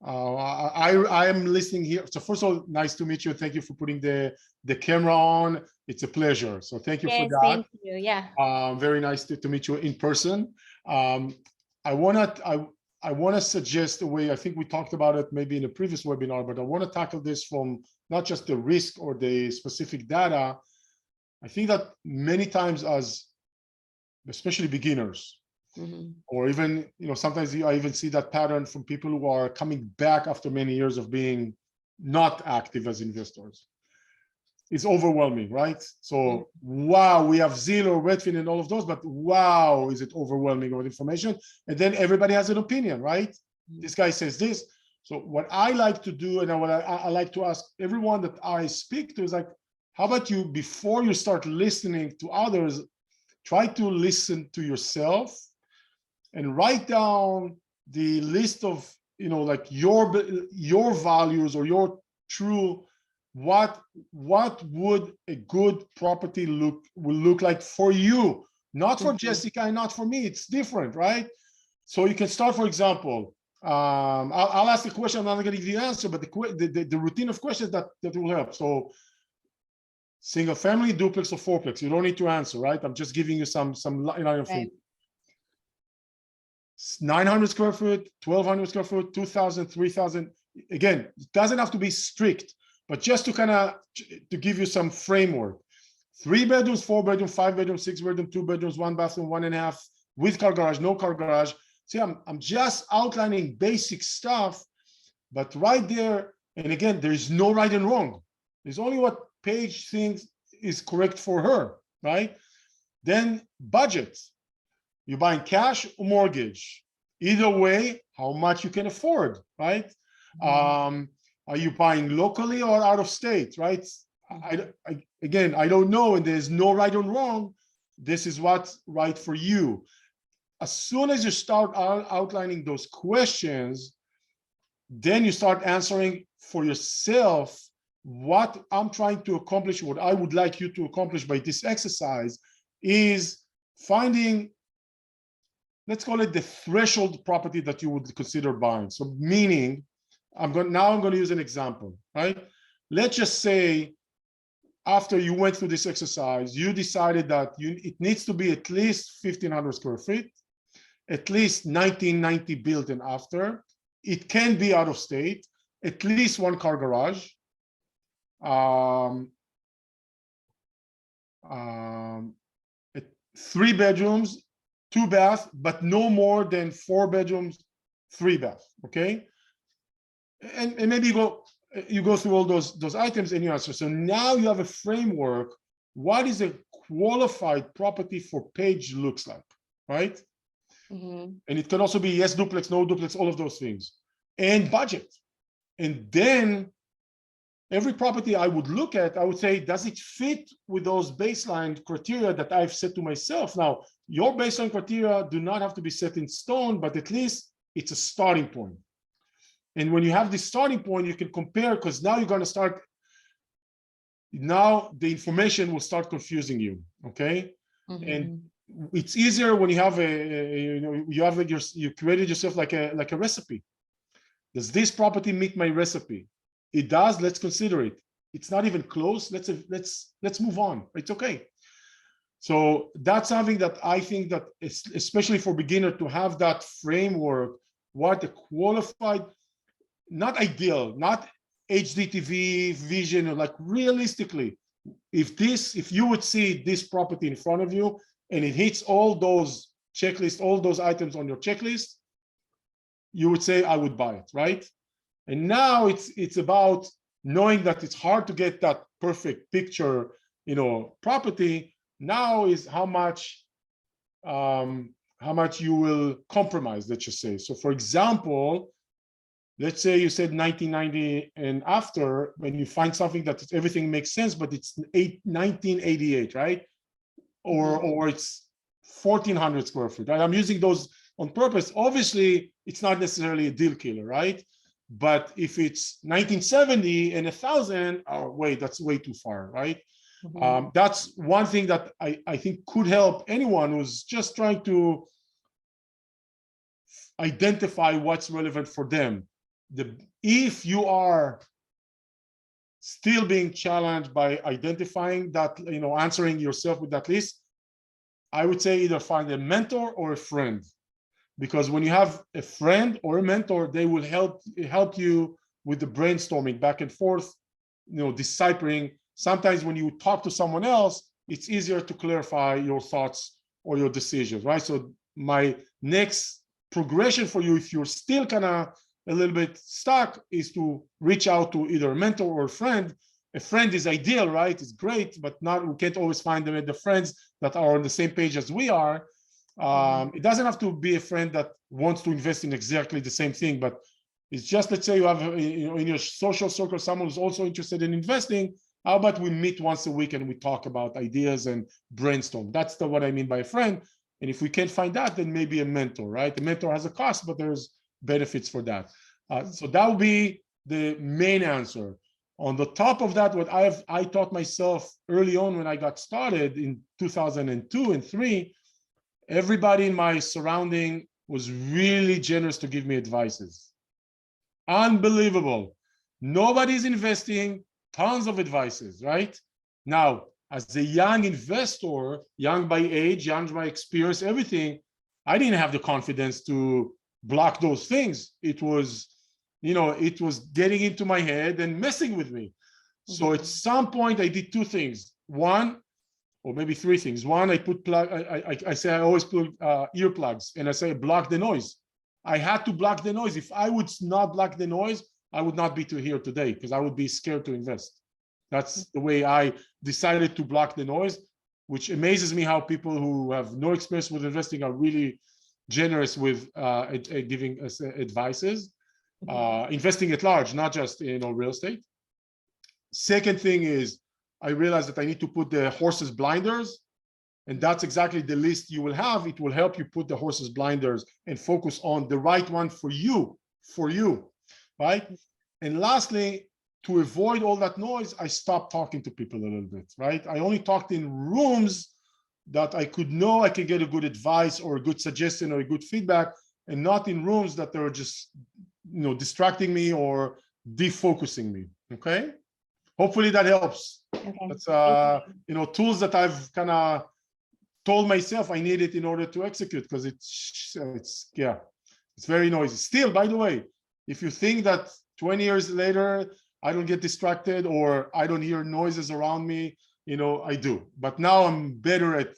I am listening here. So first of all, nice to meet you. Thank you for putting the camera on. It's a pleasure. So thank you for Yes, that. thank you. Yeah. Very nice to meet you in person. I wanna suggest a way. I think we talked about it maybe in a previous webinar, but I want to tackle this from not just the risk or the specific data. I think that many times, as especially beginners, or even, sometimes I even see that pattern from people who are coming back after many years of being not active as investors. It's overwhelming, right? So, wow, we have Zillow, Redfin, and all of those, but wow, is it overwhelming with information? And then everybody has an opinion, right? This guy says this. So what I like to do, and what I like to ask everyone that I speak to is like, how about you, before you start listening to others, try to listen to yourself and write down the list of, like your values or your true, what would a good property will look like for you, not for Jessica and not for me. It's different, right? So you can start, for example, I'll ask the question. I'm not going to give you the answer, but the routine of questions that will help. So single family, duplex, or fourplex, you don't need to answer, right? I'm just giving you some line of things. 900 square foot, 1200 square foot, 2000, 3000. Again, it doesn't have to be strict, but just to give you some framework. 3 bedrooms, 4 bedrooms, 5 bedrooms, 6 bedrooms, 2 bedrooms, 1 bathroom, 1.5, with car garage, no car garage. See, I'm just outlining basic stuff, but right there, and again, there is no right and wrong. There's only what Paige thinks is correct for her, right? Then budget. You're buying cash or mortgage. Either way, how much you can afford, right? Are you buying locally or out of state, right? Again, I don't know, and there's no right or wrong. This is what's right for you. As soon as you start outlining those questions, then you start answering for yourself what I'm trying to accomplish, what I would like you to accomplish by this exercise is finding, let's call it the threshold property that you would consider buying. So meaning, I'm going to use an example, right? Let's just say after you went through this exercise, you decided that it needs to be at least 1,500 square feet, at least 1990 built and after. It can be out of state, at least 1 car garage, 3 bedrooms, 2 baths, but no more than 4 bedrooms, 3 baths. Okay, and maybe you go through all those items and you answer. So now you have a framework. What is a qualified property for Paige looks like, right? And it can also be yes duplex, no duplex, all of those things, and budget. And then every property I would look at, I would say, does it fit with those baseline criteria that I've set to myself? Now, your baseline criteria do not have to be set in stone, but at least it's a starting point. And when you have this starting point, you can compare, because now you're going to start, now the information will start confusing you, okay? And it's easier when you have you created yourself like a recipe. Does this property meet my recipe? It does. Let's consider it. It's not even close. Let's move on. It's okay. So that's something that I think that especially for beginner to have that framework, what a qualified, not ideal, not HDTV vision, or like realistically, if you would see this property in front of you and it hits all those checklists, all those items on your checklist, you would say, I would buy it, right? And now it's about knowing that it's hard to get that perfect picture, property. Now is how much you will compromise, let's just say. So for example, let's say you said 1990 and after, when you find something that everything makes sense, but it's 1988, right? Or it's 1,400 square feet, right? I'm using those on purpose. Obviously, it's not necessarily a deal killer, right? But if it's 1970 and 1,000, oh wait, that's way too far, right? That's one thing that I think could help anyone who's just trying to identify what's relevant for them. If you are still being challenged by identifying that, answering yourself with that list, I would say either find a mentor or a friend, because when you have a friend or a mentor, they will help you with the brainstorming back and forth, deciphering. Sometimes when you talk to someone else, it's easier to clarify your thoughts or your decisions, right? So my next progression for you, if you're still kind of a little bit stuck, is to reach out to either a mentor or a friend. A friend is ideal, right? It's great, but we can't always find them at the friends that are on the same page as we are. It doesn't have to be a friend that wants to invest in exactly the same thing, but it's just, let's say you have in your social circle someone who's also interested in investing. How about we meet once a week and we talk about ideas and brainstorm? That's what I mean by a friend. And if we can't find that, then maybe a mentor, right? The mentor has a cost, but there's benefits for that. So that would be the main answer. On the top of that, what I taught myself early on when I got started in 2002 and 3, everybody in my surrounding was really generous to give me advices. Unbelievable. Nobody's investing, tons of advices, right? Now, as a young investor, young by age, young by experience, everything, I didn't have the confidence to block those things. It was, it was getting into my head and messing with me. So at some point I did 2 things. One, or maybe 3 things. One, I put I say I always put earplugs, and I say block the noise. I had to block the noise. If I would not block the noise, I would not be here today, because I would be scared to invest. That's the way I decided to block the noise, which amazes me how people who have no experience with investing are really generous with giving us advices. Investing at large, not just real estate. Second thing is, I realized that I need to put the horse's blinders, and that's exactly the list you will have. It will help you put the horse's blinders and focus on the right one for you, right? And lastly, to avoid all that noise, I stopped talking to people a little bit, right? I only talked in rooms that I could get a good advice or a good suggestion or a good feedback, and not in rooms that they were just, distracting me or defocusing me, okay? Hopefully that helps. Okay. That's, tools that I've kind of told myself I need it in order to execute, because it's very noisy. Still, by the way, if you think that 20 years later, I don't get distracted or I don't hear noises around me, I do. But now I'm better at,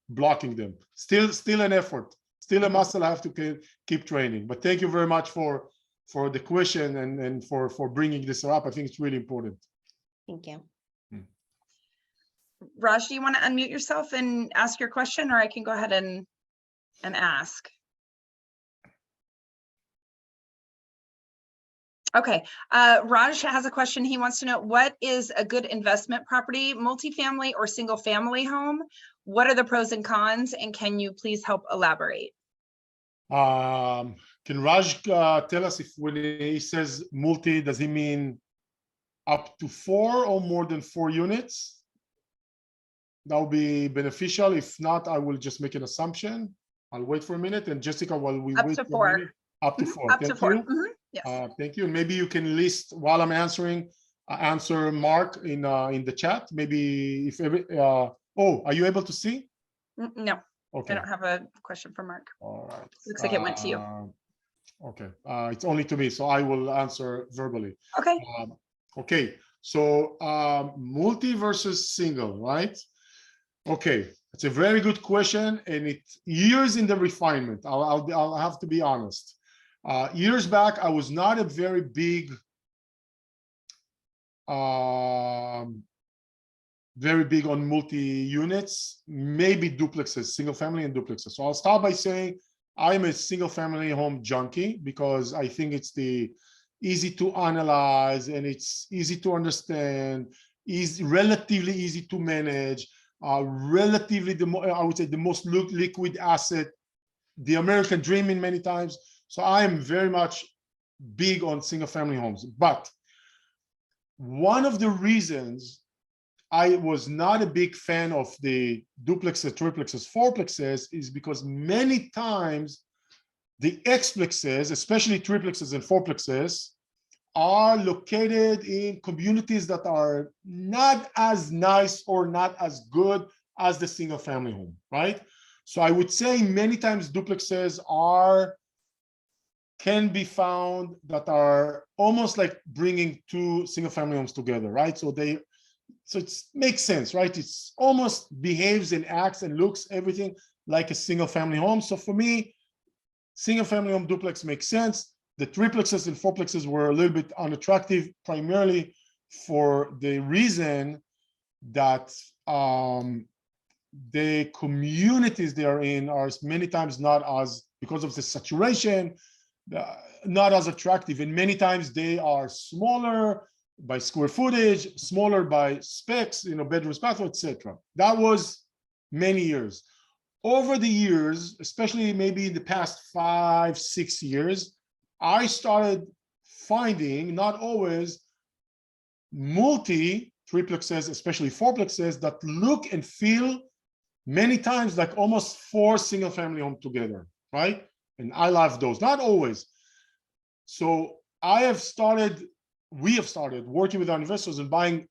blocking them. Still an effort, still a muscle I have to keep training. But thank you very much for the question and for bringing this up. I think it's really important. Thank you. Raj, do you want to unmute yourself and ask your question, or I can go ahead and ask? Okay, Raj has a question. He wants to know, what is a good investment property, multifamily or single family home? What are the pros and cons, and can you please help elaborate? Can Raj tell us if when he says multi, does he mean up to 4 or more than 4 units? That will be beneficial. If not, I will just make an assumption. I'll wait for a minute, and Jessica, while we Up wait to for a 4. minute, up to 4. Up to 4. Yes. Thank you. And maybe you can list while I'm answering, answer Mark in the chat. Maybe if are you able to see? No. Okay. I don't have a question for Mark. All right. Looks like it went to you. Okay. It's only to me, so I will answer verbally. Okay. Okay. So multi versus single, right? Okay, it's a very good question, and it years in the refinement. I'll have to be honest. Years back, I was not a very big, on multi-units, maybe duplexes, single family and duplexes. So I'll start by saying I'm a single family home junkie, because I think it's easy to analyze, and it's easy to understand, relatively easy to manage. Relatively, I would say the most liquid asset, the American dream in many times. So I am very much big on single family homes. But one of the reasons I was not a big fan of the duplexes, triplexes, fourplexes is because many times the Xplexes, especially triplexes and fourplexes, are located in communities that are not as nice or not as good as the single family home, right? So I would say many times duplexes can be found that are almost like bringing two single family homes together, right? So it makes sense, right? It's almost behaves and acts and looks everything like a single family home. So for me, single family home duplex makes sense. The triplexes and fourplexes were a little bit unattractive, primarily for the reason that the communities they are in are many times not as, because of the saturation, not as attractive. And many times they are smaller by square footage, smaller by specs, bedrooms, bathroom, etc. That was many years. Over the years, especially maybe in the past 5-6 years, I started finding, not always, multi-triplexes, especially fourplexes, that look and feel many times like almost 4 single family homes together, right? And I love those, not always. So we have started working with our investors and buying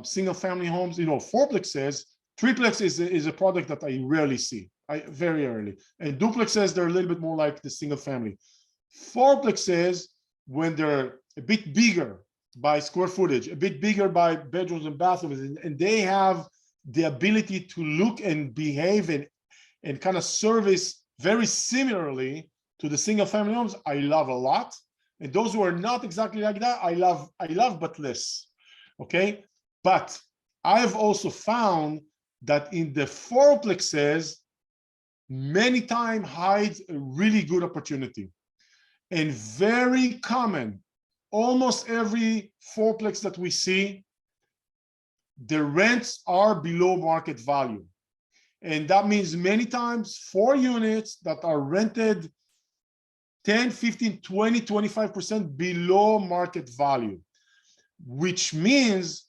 single family homes, fourplexes. Triplex is a product that I rarely see, very rarely. And duplexes, they're a little bit more like the single family. Fourplexes, when they're a bit bigger by square footage, a bit bigger by bedrooms and bathrooms, and they have the ability to look and behave and kind of service very similarly to the single family homes, I love a lot. And those who are not exactly like that, I love, but less. Okay. But I have also found that in the fourplexes, many times hides a really good opportunity. And very common, almost every fourplex that we see, the rents are below market value. And that means many times 4 units that are rented 10, 15, 20, 25% below market value, which means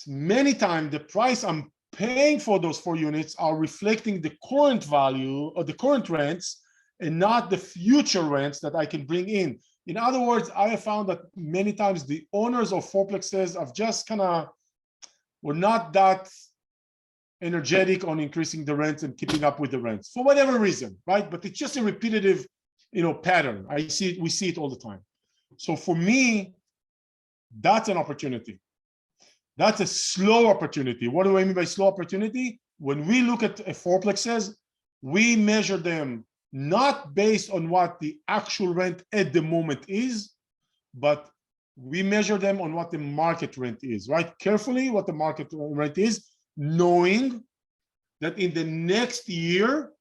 many times the price I'm paying for those 4 units are reflecting the current value or the current rents and not the future rents that I can bring in. In other words, I have found that many times the owners of fourplexes have just were not that energetic on increasing the rents and keeping up with the rents for whatever reason, right? But it's just a repetitive, pattern. We see it all the time. So for me, that's an opportunity. That's a slow opportunity. What do I mean by slow opportunity? When we look at fourplexes, we measure them not based on what the actual rent at the moment is, but we measure them on what the market rent is, right? Carefully, what the market rent is, knowing that in the next year,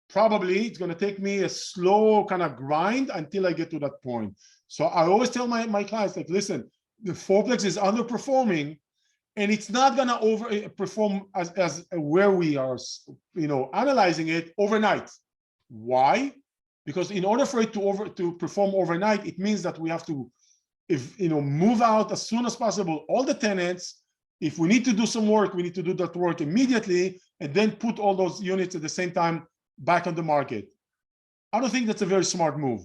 probably it's going to take me a slow kind of grind until I get to that point. So I always tell my clients, like, listen, the fourplex is underperforming, and it's not going to overperform as where we are, analyzing it overnight. Why? Because in order for it to perform overnight, it means that we have to, move out as soon as possible all the tenants. If we need to do some work, we need to do that work immediately, and then put all those units at the same time back on the market. I don't think that's a very smart move.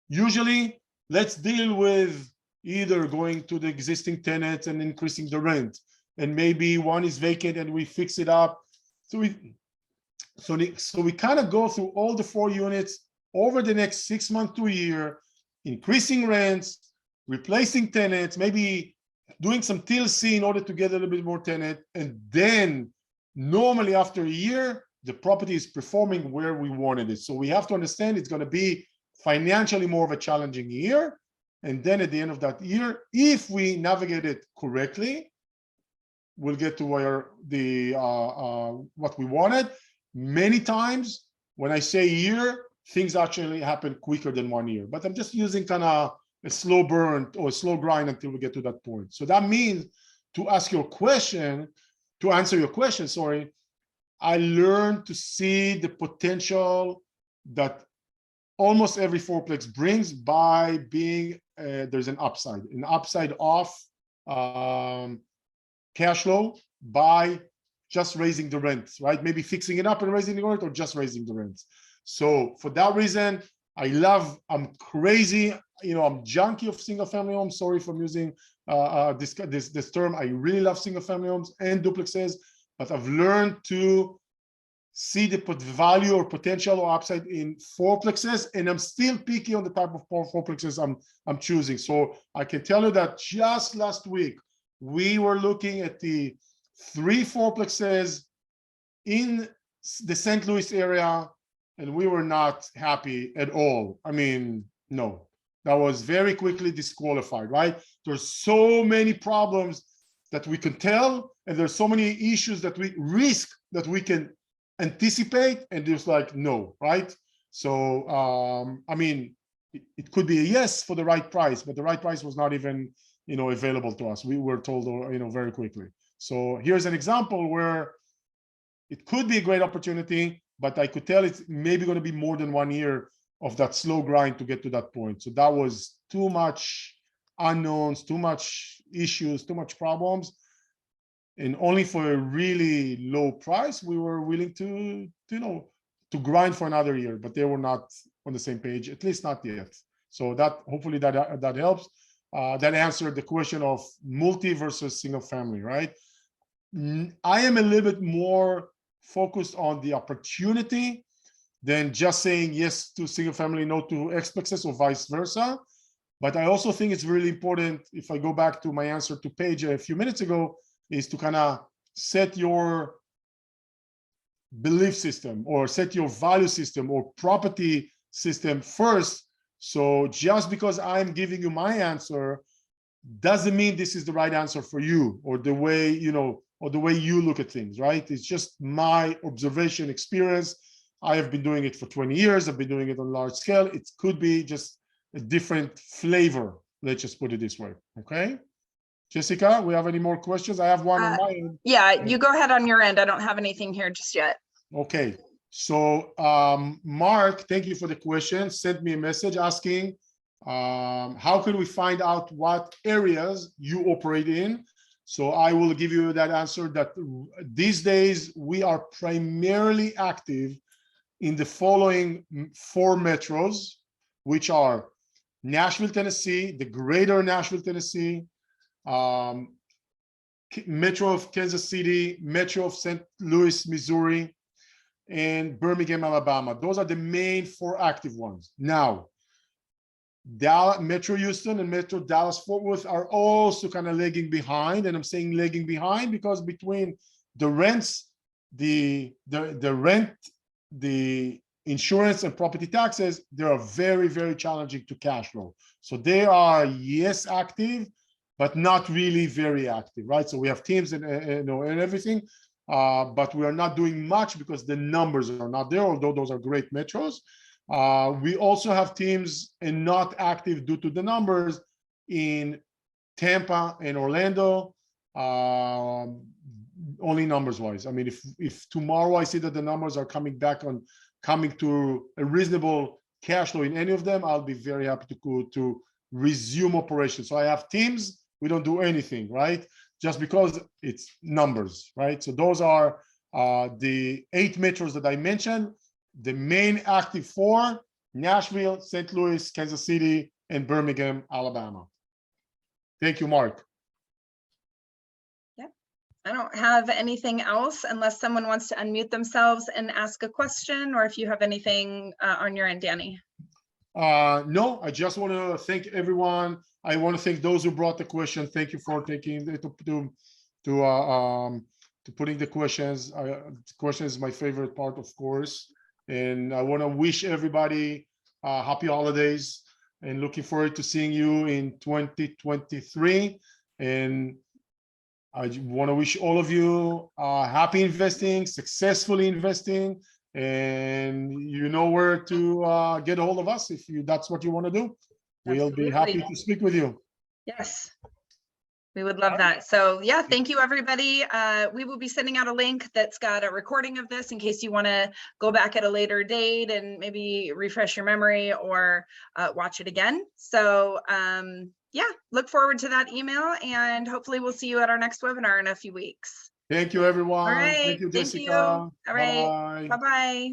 Usually, let's deal with either going to the existing tenants and increasing the rent, and maybe one is vacant and we fix it up. So we kind of go through all the 4 units over the next 6 months to a year, increasing rents, replacing tenants, maybe doing some TLC in order to get a little bit more tenant. And then normally after a year, the property is performing where we wanted it. So we have to understand it's going to be financially more of a challenging year. And then at the end of that year, if we navigate it correctly, we'll get to where what we wanted. Many times when I say year, things actually happen quicker than 1 year. But I'm just using kind of a slow burn or a slow grind until we get to that point. So that means to answer your question, I learned to see the potential that almost every fourplex brings by being there's an upside off cash flow by just raising the rents, right? Maybe fixing it up and raising the rent, or just raising the rents. So for that reason, I'm crazy, I'm junkie of single family homes. Sorry for using this term. I really love single family homes and duplexes, but I've learned to see the value or potential or upside in fourplexes, and I'm still picky on the type of fourplexes I'm choosing. So I can tell you that just last week we were looking at the 3 fourplexes in the St. Louis area, and we were not happy at all. I mean, no, that was very quickly disqualified, right? There's so many problems that we can tell, and there's so many issues that we risk that we can anticipate, and there's like no, right? So I mean, it could be a yes for the right price, but the right price was not even available to us. We were told very quickly. So here's an example where it could be a great opportunity, but I could tell it's maybe going to be more than 1 year of that slow grind to get to that point. So that was too much unknowns, too much issues, too much problems. And only for a really low price, we were willing to grind for another year, but they were not on the same page, at least not yet. So that hopefully that helps. That answered the question of multi versus single family, right? I am a little bit more focused on the opportunity than just saying yes to single family, no to Xplexes, or vice versa. But I also think it's really important, if I go back to my answer to Paige a few minutes ago, is to kind of set your belief system or set your value system or property system first. So just because I'm giving you my answer doesn't mean this is the right answer for you, or the way or the way you look at things, right? It's just my observation experience. I have been doing it for 20 years. I've been doing it on a large scale. It could be just a different flavor. Let's just put it this way. Okay. Jessica, we have any more questions? I have one on my end. Yeah, you go ahead on your end. I don't have anything here just yet. Okay. So Mark, thank you for the question. Sent me a message asking, how can we find out what areas you operate in? So I will give you that answer that these days we are primarily active in the following 4 metros, which are Nashville, Tennessee, the greater Nashville, Tennessee, Metro of Kansas City, Metro of St. Louis, Missouri, and Birmingham, Alabama. Those are the main 4 active ones. Now, Metro Houston and Metro Dallas-Fort Worth are also kind of lagging behind, and I'm saying lagging behind because between the rents, the rent, the insurance, and property taxes, they are very, very challenging to cash flow. So they are, yes, active, but not really very active, right? So we have teams and everything, but we are not doing much because the numbers are not there, although those are great metros. We also have teams and not active due to the numbers in Tampa and Orlando, only numbers wise. I mean, if tomorrow I see that the numbers are coming to a reasonable cash flow in any of them, I'll be very happy to resume operations. So I have teams, we don't do anything, right? Just because it's numbers, right? So those are the 8 metros that I mentioned. The main active 4, Nashville, St. Louis, Kansas City, and Birmingham, Alabama. Thank you, Mark. Yeah, I don't have anything else unless someone wants to unmute themselves and ask a question, or if you have anything on your end, Dani. No, I just want to thank everyone. I want to thank those who brought the question. Thank you for taking to putting the questions. The question is my favorite part, of course. And I want to wish everybody happy holidays, and looking forward to seeing you in 2023. And I want to wish all of you happy investing, successfully investing, and you know where to get a hold of us if that's what you want to do. We'll be happy to speak with you. Yes. We would love that. So yeah, thank you, everybody. We will be sending out a link that's got a recording of this in case you want to go back at a later date and maybe refresh your memory or watch it again. So yeah, look forward to that email, and hopefully we'll see you at our next webinar in a few weeks. Thank you, everyone. All right. Thank you, Thank you. Jessica. All right. Bye-bye. Bye-bye.